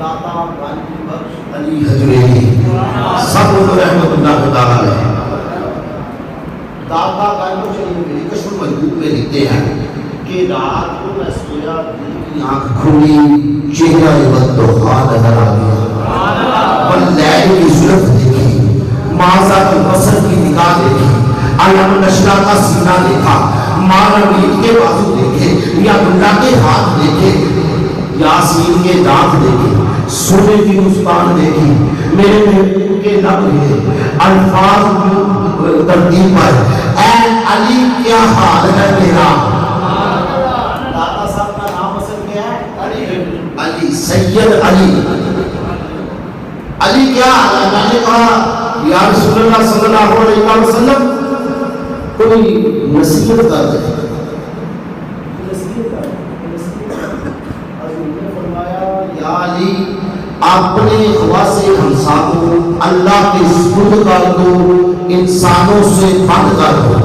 علی حجویری سب لوگ رحمت اللہ تعالیٰ علیہ داتا قائم شریف میں کشف مجدود میں لکھتے ہیں کہ رات کو میں سویا دل کی آنکھ کھلی چہرہ بدخواہ نظر آ گیا واللیل کی زلف دیکھی معاذہ کی بصر کی نگاہ دیکھی علم نشرہ کا سینہ دیکھا مانوید کے بازو دیکھے یا اللہ کے ہاتھ دیکھے یاسین کے دانت دیکھے سونے کی مسکان دیکھی میرے محبوب کے لب ہے الفاظ ترتیب پر اے علی کیا حال ہے میرا داتا صاحب کا نام اصل کیا ہے علی سید علی علی کیا حال ہے میں نے کہا یا رسول اللہ صلی اللہ علیہ وسلم کوئی نصیحت کر دے یا علی اپنے خواص ہمسا کو اللہ کے سپرد کر دو انسانوں سے بند کر دو